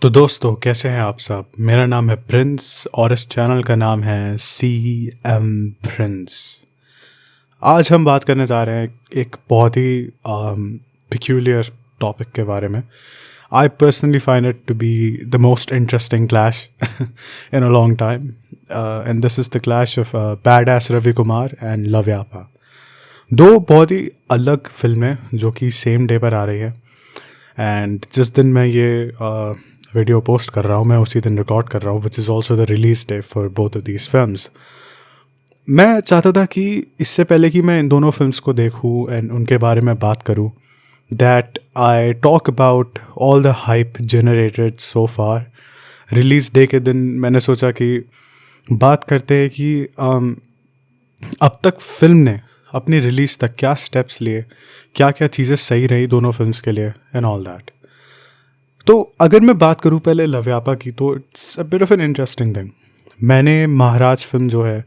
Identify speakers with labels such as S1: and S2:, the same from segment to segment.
S1: तो दोस्तों कैसे हैं आप सब। मेरा नाम है प्रिंस और इस चैनल का नाम है सी एम प्रिंस। आज हम बात करने जा रहे हैं एक बहुत ही पिक्यूलियर टॉपिक के बारे में। I personally find it to be the most interesting clash in a long time and this is the clash of badass Ravi Kumar and Loveyapa. दो बहुत ही अलग फिल्में जो कि सेम डे पर आ रही है एंड जिस दिन मैं ये वीडियो पोस्ट कर रहा हूँ मैं उसी दिन रिकॉर्ड कर रहा हूँ which is also the release day for both of these films. मैं चाहता था कि इससे पहले कि मैं इन दोनों फिल्म्स को देखूँ एंड उनके बारे में बात करूँ that I talk about all the hype generated so far. Release day के दिन मैंने सोचा कि बात करते हैं कि अब तक फिल्म ने अपनी रिलीज़ तक क्या स्टेप्स लिए, क्या क्या चीज़ें सही रही दोनों फिल्म्स के लिए एंड ऑल दैट। तो अगर मैं बात करूँ पहले लव्यापा की तो it's a bit of an interesting thing. मैंने महाराज फिल्म जो है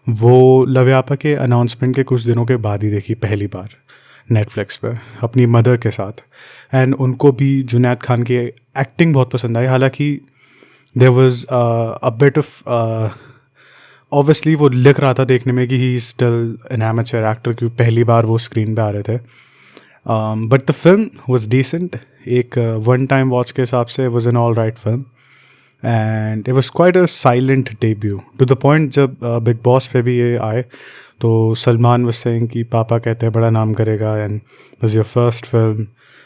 S1: वो लव्यापा के अनाउंसमेंट के कुछ दिनों के बाद ही देखी पहली बार नेटफ्लिक्स पे अपनी मदर के साथ एंड उनको भी जुनैद खान की एक्टिंग बहुत पसंद आई। हालांकि there was a bit of obviously वो लिख रहा था देखने में कि he still an amateur actor क्योंकि पहली बार वो स्क्रीन पे आ रहे थे। But the film was decent. एक वन टाइम वॉच के हिसाब से was an all right film and it was quite a silent debut to the point जब बिग बॉस पे भी ये आए तो सलमान वॉज सेइंग कि पापा कहते हैं बड़ा नाम करेगा and was your first film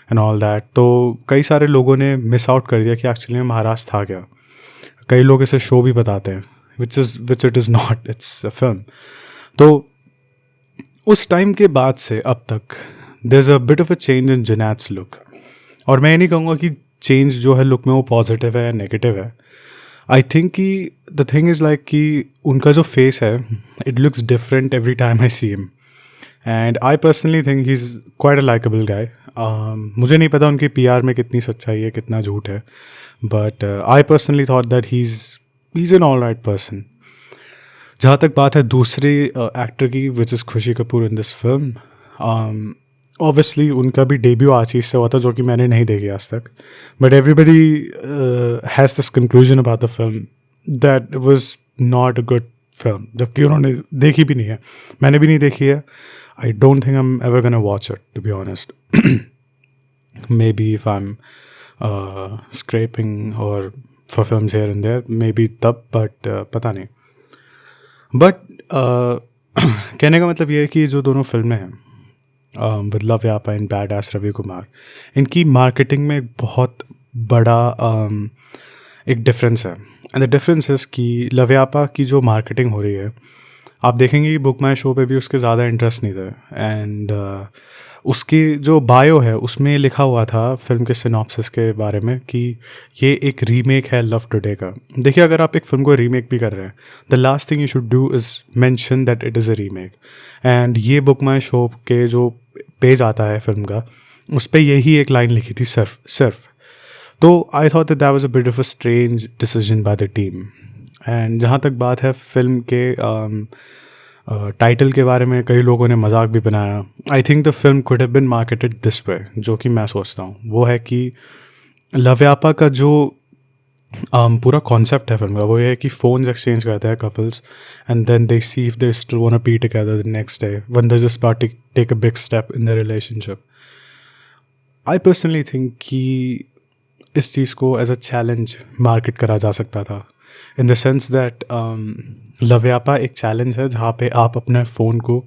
S1: and all that. तो कई सारे लोगों ने मिस आउट कर दिया कि एक्चुअली में महाराज था क्या। कई लोग इसे शो भी बताते हैं which it is not, it's a film. तो उस टाइम के बाद से अब तक there is a bit of a change in Junaid's look. और मैं ये नहीं कहूँगा कि चेंज जो है लुक में वो पॉजिटिव है या नेगेटिव है। आई थिंक कि द थिंग इज़ लाइक कि उनका जो फेस है it looks different every time I see him and I personally think he is quite a likeable guy. मुझे नहीं पता उनकी पीआर में कितनी सच्चाई है कितना झूठ है but I personally thought that he is an all right person. जहाँ तक बात है दूसरे एक्टर की विच इज़ खुशी Kapoor in this film, obviously उनका भी डेब्यू आज चीज़ से हुआ था जो कि मैंने नहीं देखी आज तक but everybody has this conclusion about the film that was not a good film जबकि उन्होंने देखी भी नहीं है, मैंने भी नहीं देखी है। I don't think I am ever gonna watch it to be honest. Maybe if I am scrapping or for films here and there maybe तब बट पता नहीं। बट कहने का मतलब ये है कि जो दोनों फिल्में हैं with Loveyapa and badass Ravi Kumar, इनकी मार्केटिंग में एक बहुत बड़ा एक डिफरेंस है एंड द डिफरेंस इज़ कि लव्यापा की जो मार्केटिंग हो रही है आप देखेंगे कि बुक माई शो पे भी उसके ज़्यादा इंटरेस्ट नहीं था एंड उसकी जो बायो है उसमें लिखा हुआ था फिल्म के सिनॉप्सिस के बारे में कि ये एक रीमेक है लव टुडे का। देखिए अगर आप एक फिल्म को रीमेक भी कर रहे हैं the last thing you should do is mention that it is a remake and ये बुक माई शो के जो पेज आता है फिल्म का उस पर यही एक लाइन लिखी थी सिर्फ। तो I thought that was a bit of a strange decision by the team. And जहाँ तक बात है फिल्म के टाइटल के बारे में कई लोगों ने मजाक भी बनाया। I think the film could have been marketed this way, जो कि मैं सोचता हूँ वो है कि लव्यापा का जो पूरा कॉन्सेप्ट है फिल्म का वो ये है कि फ़ोन्स एक्सचेंज करते हैं couples and then they see if they still want to be together the next day when they just about to take a big step in the relationship. I personally think कि इस चीज़ को as a challenge market करा जा सकता था in the sense that लव्यापा एक challenge है जहाँ पे आप अपने फ़ोन को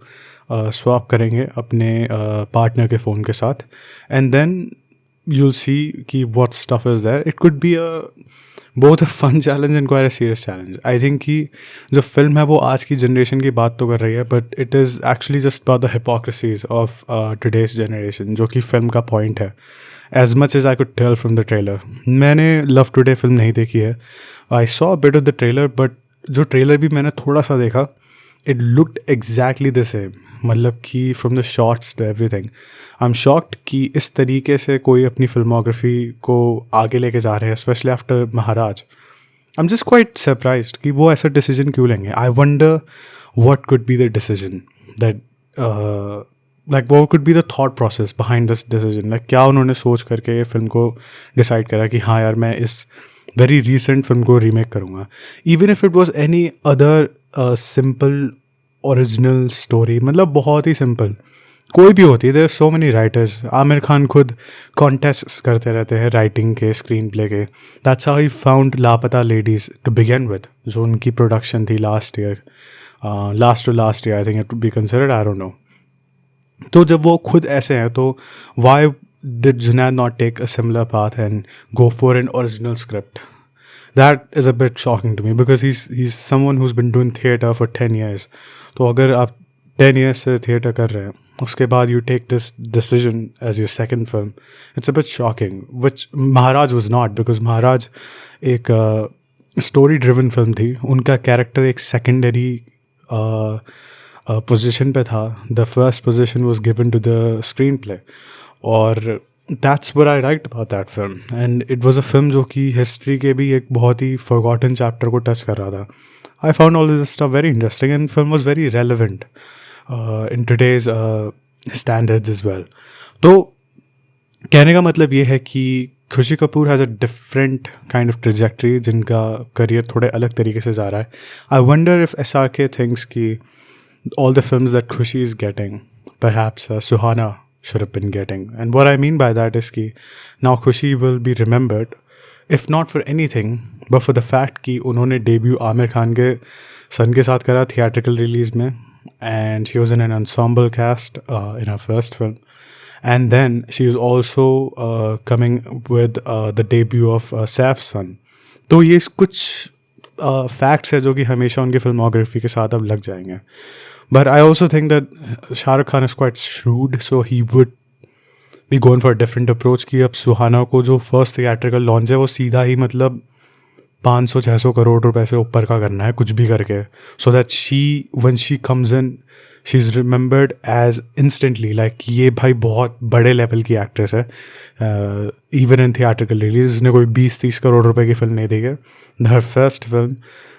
S1: स्वैप करेंगे अपने पार्टनर के फ़ोन के साथ एंड देन you'll see कि what stuff is there. It could be both a fun challenge and quite a serious challenge. I think कि जो फिल्म है वो आज की जनरेशन की बात तो कर रही है but it is actually just about the hypocrisies of today's generation जो कि फिल्म का point है as much as I could tell from the trailer. मैंने लव टुडे फिल्म नहीं देखी है। I saw a bit of the trailer but जो trailer भी मैंने थोड़ा सा देखा it looked exactly the same. मतलब कि from the shorts to everything I am shocked कि इस तरीके से कोई अपनी फिल्मोग्राफी को आगे लेके जा रहे हैं specially after Maharaj. I am just quite surprised कि वो ऐसा डिसीजन क्यों लेंगे। I wonder what could be the decision that like वो could be the thought process behind this decision, like क्या उन्होंने सोच करके ये फिल्म को डिसाइड करा कि हाँ यार मैं इस वेरी रीसेंट फिल्म को रीमेक करूँगा, even if it was any other simple original story, मतलब बहुत ही सिंपल कोई भी होती है। There so many writers, Aamir Khan खुद कॉन्टेस्ट करते रहते हैं राइटिंग के, स्क्रीन प्ले के। That's how he found Laapataa Ladies to begin with, जो उनकी प्रोडक्शन थी last year, last year I think it would be considered, I don't know. तो जब वो खुद ऐसे हैं तो why did Junaid not take a similar path and go for an original script? That is a bit shocking to me because he's someone who's been doing theatre for 10 years. तो अगर आप 10 years से theatre कर रहे हैं, उसके बाद you take this decision as your second film, it's a bit shocking, which Maharaj was not, because महाराज एक story driven film थी, उनका character एक secondary position पे था, the first position was given to the screenplay, और that's what I liked about that film. And it was a film जो कि history के भी एक बहुत ही forgotten chapter को touch कर रहा था. I found all of this stuff very interesting, and film was very relevant in today's standards as well. तो कहने का मतलब ये है कि खुशी Kapoor has a different kind of trajectory, जिनका करियर थोड़े अलग तरीके से जा रहा है. I wonder if SRK thinks कि all the films that Khushi is getting, perhaps Suhana should have been getting. And what I mean by that is कि now Khushi will be remembered, if not for anything, but for the fact कि उन्होंने debut Aamir Khan के सन के साथ करा theatrical release में, and she was in an ensemble cast in her first film. And then she is also coming with the debut of Saif's son. तो ये कुछ फैक्ट्स है जो कि हमेशा उनकी फिल्मोग्राफी के साथ अब लग जाएंगे. But I also think that Shah Rukh Khan is quite shrewd, so he would be going for a different approach कि अब सुहाना को जो फर्स्ट थिएट्रिकल लॉन्च है वो सीधा ही मतलब 500-600 करोड़ रुपए से ऊपर का करना है कुछ भी करके, so that when she comes in she is remembered as instantly, like ये भाई बहुत बड़े लेवल की एक्ट्रेस है. इवन इन थिएट्रिकल रिलीज इसने कोई 20-30 करोड़ रुपए की फिल्म नहीं दी है. Her first film,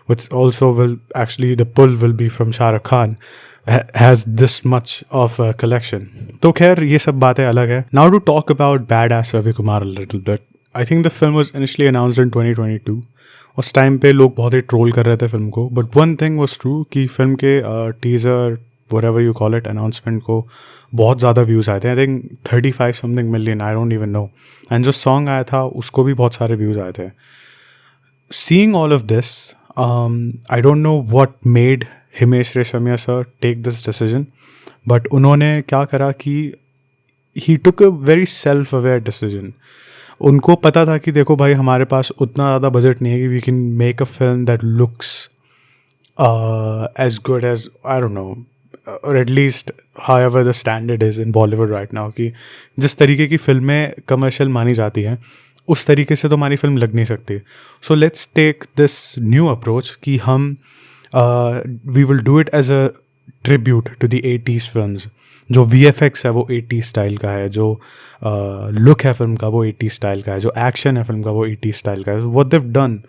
S1: which also will actually the pull will be from Shah Rukh Khan, has this much of a collection. तो खैर ये सब बातें अलग है. Now to talk about Badass Ravi Kumar a little bit. I think the film was initially announced in 2022. उस time पे लोग बहुत ही ट्रोल कर रहे थे फिल्म को, but one thing was true कि फिल्म के teaser whatever you call it announcement को बहुत ज़्यादा व्यूज़ आए थे. I think 35 something million, I don't even know. And जो सॉन्ग आया था उसको भी बहुत सारे व्यूज़ आए थे. Seeing all of this, I don't know what made Himesh Reshammiya sir take this decision, but उन्होंने क्या करा कि he took a very self-aware decision. उनको पता था कि देखो भाई हमारे पास उतना ज़्यादा बजट नहीं है कि we can make a film that looks as good as, I don't know, or at least however the standard is in Bollywood right now, कि जिस तरीके की फिल्में कमर्शियल मानी जाती हैं उस तरीके से तो हमारी फिल्म लग नहीं सकती. So let's take this new approach कि हम we will do it as a tribute to the 80s films. जो VFX है वो 80s स्टाइल का है, जो लुक है फिल्म का वो 80s स्टाइल का है, जो एक्शन है फिल्म का वो 80s स्टाइल का है. What they have done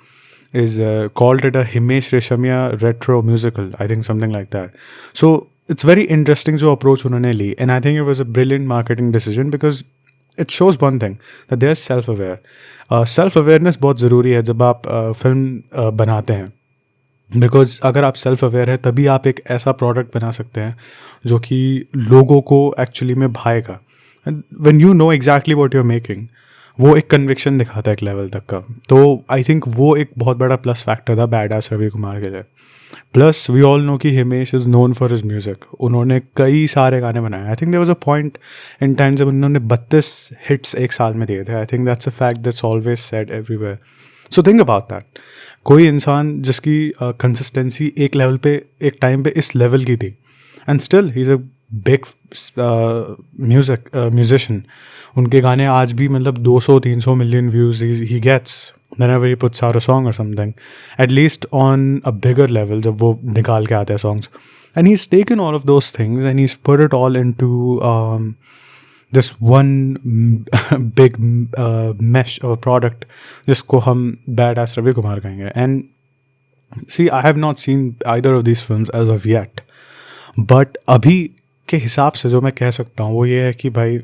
S1: is called it a Himesh Reshammiya retro musical, I think something like that. So it's very interesting जो approach उन्होंने ली, and I think it was a brilliant marketing decision because it shows one thing, that they are self-aware. Self-awareness बहुत ज़रूरी है जब आप film बनाते हैं, because अगर आप सेल्फ अवेयर है तभी आप एक ऐसा प्रोडक्ट बना सकते हैं जो कि लोगों को एक्चुअली में भाएगा. When you know exactly what you are making, वो एक कन्विक्शन दिखाता है एक लेवल तक का. तो आई थिंक वो एक बहुत बड़ा प्लस फैक्टर था बैडास रवि कुमार के लिए. प्लस वी ऑल नो कि Himesh is known for his music. उन्होंने कई सारे गाने बनाए. I think there was a point in time जब उन्होंने 32 हिट्स एक साल में दिए थे. I think that's a fact that's always said everywhere. So think about that. कोई इंसान जिसकी कंसिस्टेंसी एक लेवल पे एक टाइम पे इस लेवल की थी, and still he is a big musician. उनके गाने आज भी मतलब 200-300 million views he gets whenever he puts out a song or something, at least on a bigger level जब वो निकाल के आते हैं songs. And he's taken all of those things and he's put it all into this one big mesh of a product जिसको हम Badass Ravi Kumar कहेंगे. And see, I have not seen either of these films as of yet, but अभी के हिसाब से जो मैं कह सकता हूँ वो ये है कि भाई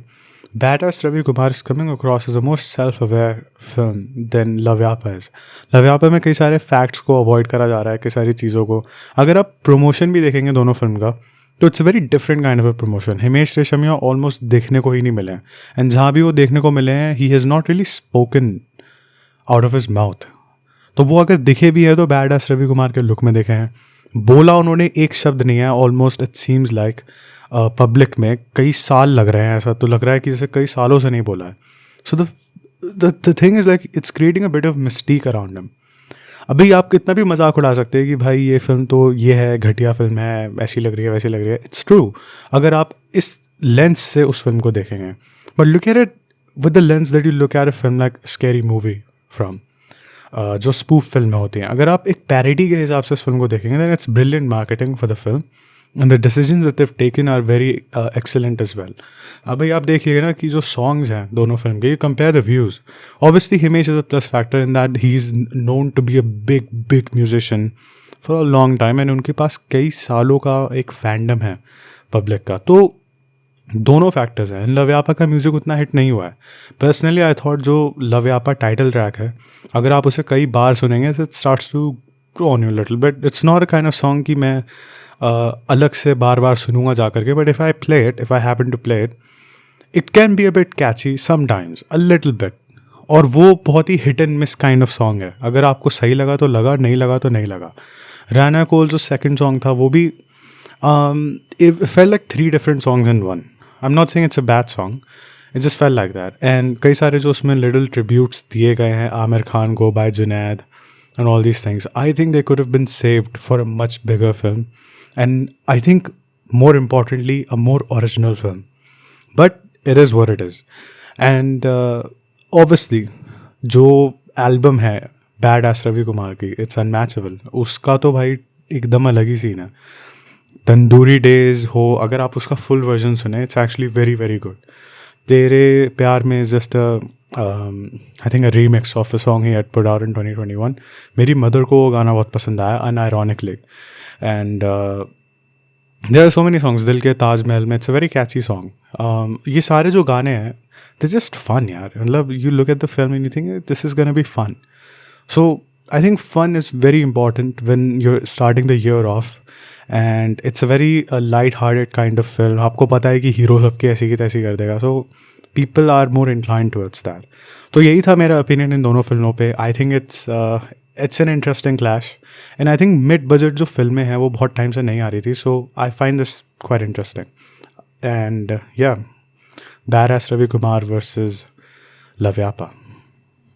S1: Badass Ravi Kumar is coming across as a more self aware film than Loveyapa is. Loveyapa में कई सारे फैक्ट्स को अवॉइड करा जा रहा है, कई सारी चीज़ों को। अगर आप प्रमोशन भी देखेंगे दोनों फिल्म का तो it's a very different kind of a promotion. Himesh Reshammiya almost देखने को ही नहीं मिले हैं, एंड जहाँ भी वो देखने को मिले हैं he has not really spoken out of his mouth. तो वो अगर दिखे भी है तो बैडास रवि कुमार के लुक में दिखे हैं। बोला उन्होंने एक शब्द नहीं है, almost it seems like public में कई साल लग रहे हैं, ऐसा तो लग रहा है कि जैसे कई सालों से नहीं बोला है। So the thing is like it's creating a bit of Mystique around him. अभी आप कितना भी मजाक उड़ा सकते हैं कि भाई ये फिल्म तो ये है, घटिया फिल्म है, ऐसी लग रही है वैसी लग रही है। इट्स ट्रू अगर आप इस लेंस से उस फिल्म को देखेंगे, but look at it with the lens that you look at a film like scary movie from जो स्पूफ फिल्में होती हैं। अगर आप एक पैरोडी के हिसाब से इस फिल्म को देखेंगे then it's brilliant marketing for the film and the decisions that they've taken are very excellent as well. अब भाई आप देखिएगा ना कि जो सॉन्ग्स हैं दोनों फिल्म के, you compare the views. Obviously Himesh is a plus factor in that he is known to be a big musician for a long time, and उनके पास कई सालों का एक फैंडम है पब्लिक का। तो दोनों फैक्टर्स हैं। लव्यापा का म्यूज़िक उतना हिट नहीं हुआ है। पर्सनली आई थॉट जो लव्यापा टाइटल ट्रैक है, अगर आप उसे कई बार सुनेंगे it starts to grow on you little but it's not a kind of song कि मैं अलग से बार बार सुनूंगा जा करके। But if I happen to play it can be a bit catchy sometimes a little bit. और वो बहुत ही hit and miss kind of song है। अगर आपको सही लगा तो लगा, नहीं लगा तो नहीं लगा। राना कोल जो सेकंड सॉन्ग था वो भी it felt like 3 different songs in one. I'm not saying it's a bad song. It just felt like that. And कई सारे जो उसमें little tributes दिए गए हैं आमिर खान को by Junaid and all these things. I think they could have been saved for a much bigger film. And I think more importantly, a more original film. But it is what it is. And obviously, जो album है Badass Ravi Kumar की, it's unmatchable. उसका तो भाई एकदम अलग ही scene है। Tandoori days हो, अगर आप उसका फुल वर्जन सुने it's actually very very good. तेरे प्यार में just I think a remix of a song he had put out in 2021। मेरी मदर को वो गाना बहुत पसंद आया अनआयरॉनिकली। And there are so many songs, दिल के ताजमहल में it's a very catchy song. ये सारे जो गाने हैं दे जस्ट फन यार। मतलब you look at the film and you think this is gonna be fun. So I think fun is very important when you're starting the year off, and it's a very light-hearted kind of film. आपको पता है कि hero सबके ऐसी की तैसी कर देगा, so people are more inclined towards that. तो यही था मेरा opinion इन दोनों फिल्मों पे। I think it's an interesting clash, and I think mid-budget जो फिल्में हैं वो बहुत टाइम से नहीं आ रही थी, so I find this quite interesting. And yeah, Badass Ravi Kumar versus Lavyapa.